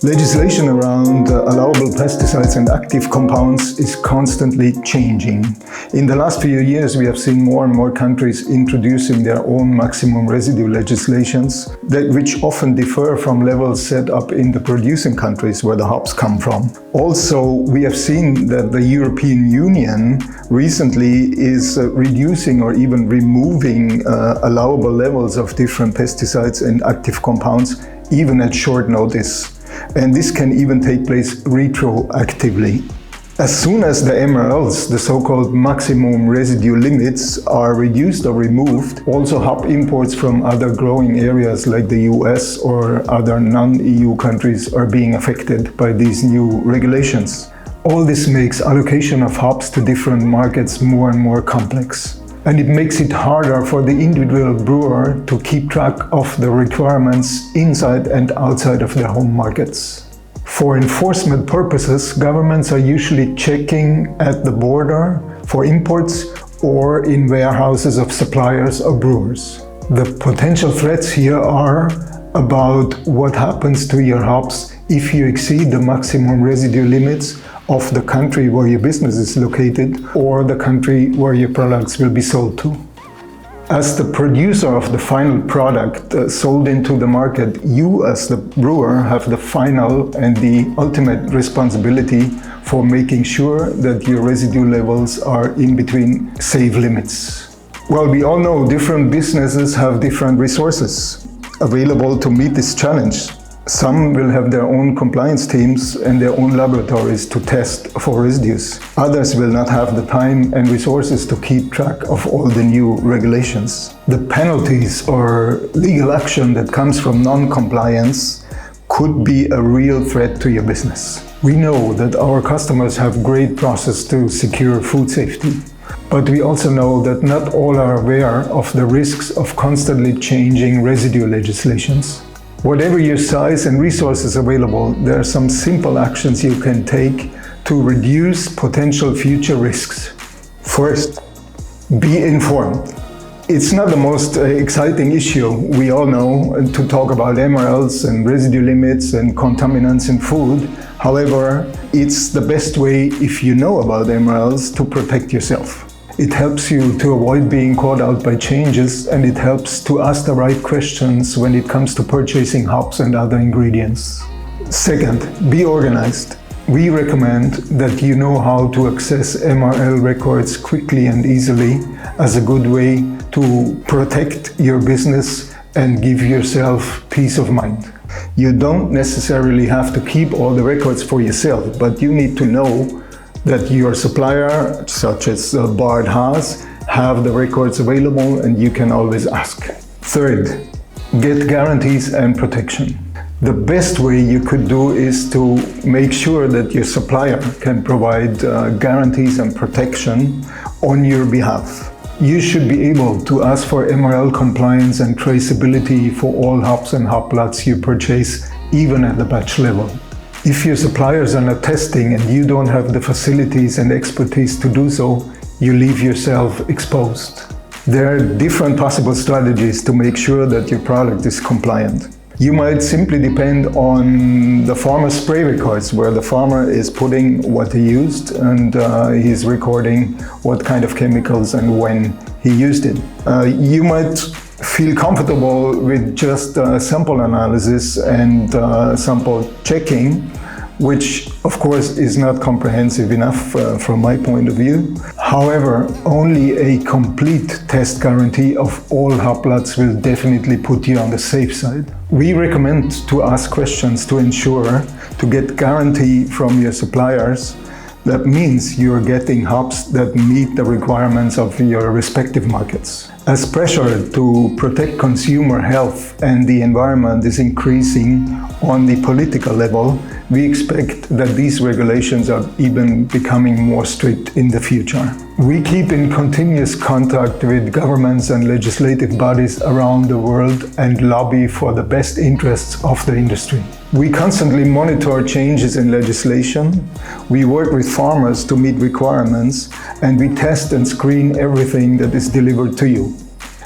Legislation around allowable pesticides and active compounds is constantly changing. In the last few years, we have seen more and more countries introducing their own maximum residue legislations, which often differ from levels set up in the producing countries where the hops come from. Also, we have seen that the European Union recently is reducing or even removing allowable levels of different pesticides and active compounds, even at short notice. And this can even take place retroactively. As soon as the MRLs, the so-called maximum residue limits, are reduced or removed, also hop imports from other growing areas like the US or other non-EU countries are being affected by these new regulations. All this makes allocation of hops to different markets more and more complex. And it makes it harder for the individual brewer to keep track of the requirements inside and outside of their home markets. For enforcement purposes, governments are usually checking at the border for imports or in warehouses of suppliers or brewers. The potential threats here are about what happens to your hops if you exceed the maximum residue limits of the country where your business is located or the country where your products will be sold to. As the producer of the final product sold into the market, you as the brewer have the final and the ultimate responsibility for making sure that your residue levels are in between safe limits. Well, we all know different businesses have different resources available to meet this challenge. Some will have their own compliance teams and their own laboratories to test for residues. Others will not have the time and resources to keep track of all the new regulations. The penalties or legal action that comes from non-compliance could be a real threat to your business. We know that our customers have great processes to secure food safety. But we also know that not all are aware of the risks of constantly changing residue legislations. Whatever your size and resources available, there are some simple actions you can take to reduce potential future risks. First, be informed. It's not the most exciting issue, we all know, to talk about MRLs and residue limits and contaminants in food. However, it's the best way, if you know about MRLs, to protect yourself. It helps you to avoid being caught out by changes, and it helps to ask the right questions when it comes to purchasing hops and other ingredients. Second, be organized. We recommend that you know how to access MRL records quickly and easily as a good way to protect your business and give yourself peace of mind. You don't necessarily have to keep all the records for yourself, but you need to know that your supplier, such as BarthHaas, have the records available and you can always ask. Third, get guarantees and protection. The best way you could do is to make sure that your supplier can provide guarantees and protection on your behalf. You should be able to ask for MRL compliance and traceability for all hops and hop lots you purchase, even at the batch level. If your suppliers are not testing and you don't have the facilities and expertise to do so, you leave yourself exposed. There are different possible strategies to make sure that your product is compliant. You might simply depend on the farmer's spray records, where the farmer is putting what he used and he's recording what kind of chemicals and when he used it. You might feel comfortable with just sample analysis and sample checking, which of course is not comprehensive enough from my point of view. However, only a complete test guarantee of all hop lots will definitely put you on the safe side. We recommend to ask questions to ensure to get guarantee from your suppliers. That means you're getting hops that meet the requirements of your respective markets. As pressure to protect consumer health and the environment is increasing on the political level, we expect that these regulations are even becoming more strict in the future. We keep in continuous contact with governments and legislative bodies around the world and lobby for the best interests of the industry. We constantly monitor changes in legislation, we work with farmers to meet requirements, and we test and screen everything that is delivered to you.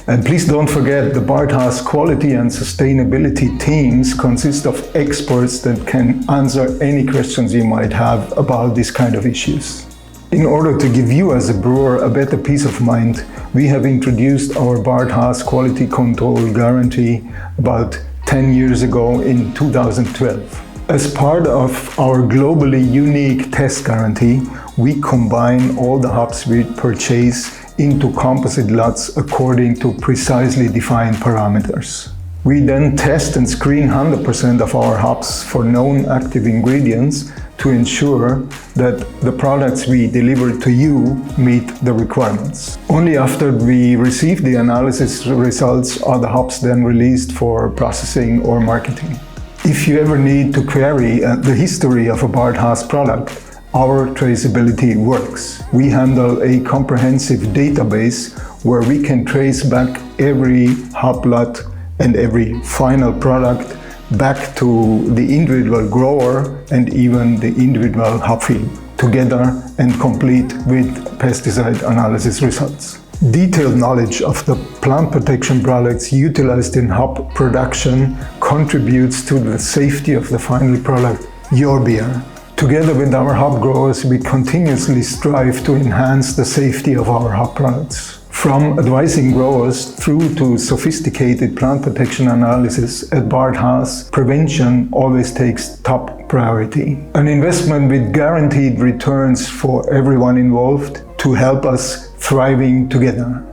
And please don't forget, the BarthHaas quality and sustainability teams consist of experts that can answer any questions you might have about this kind of issues. In order to give you as a brewer a better peace of mind, we have introduced our BarthHaas quality control guarantee about 10 years ago in 2012. As part of our globally unique test guarantee, we combine all the hops we purchase into composite lots according to precisely defined parameters. We then test and screen 100% of our hops for known active ingredients to ensure that the products we deliver to you meet the requirements. Only after we receive the analysis results are the hops then released for processing or marketing. If you ever need to query the history of a BarthHaas product, our traceability works. We handle a comprehensive database where we can trace back every hop lot and every final product back to the individual grower and even the individual hop field, together and complete with pesticide analysis results. Detailed knowledge of the plant protection products utilized in hop production contributes to the safety of the final product, your beer. Together with our hop growers, we continuously strive to enhance the safety of our hop products. From advising growers through to sophisticated plant protection analysis at BarthHaas, prevention always takes top priority. An investment with guaranteed returns for everyone involved to help us thriving together.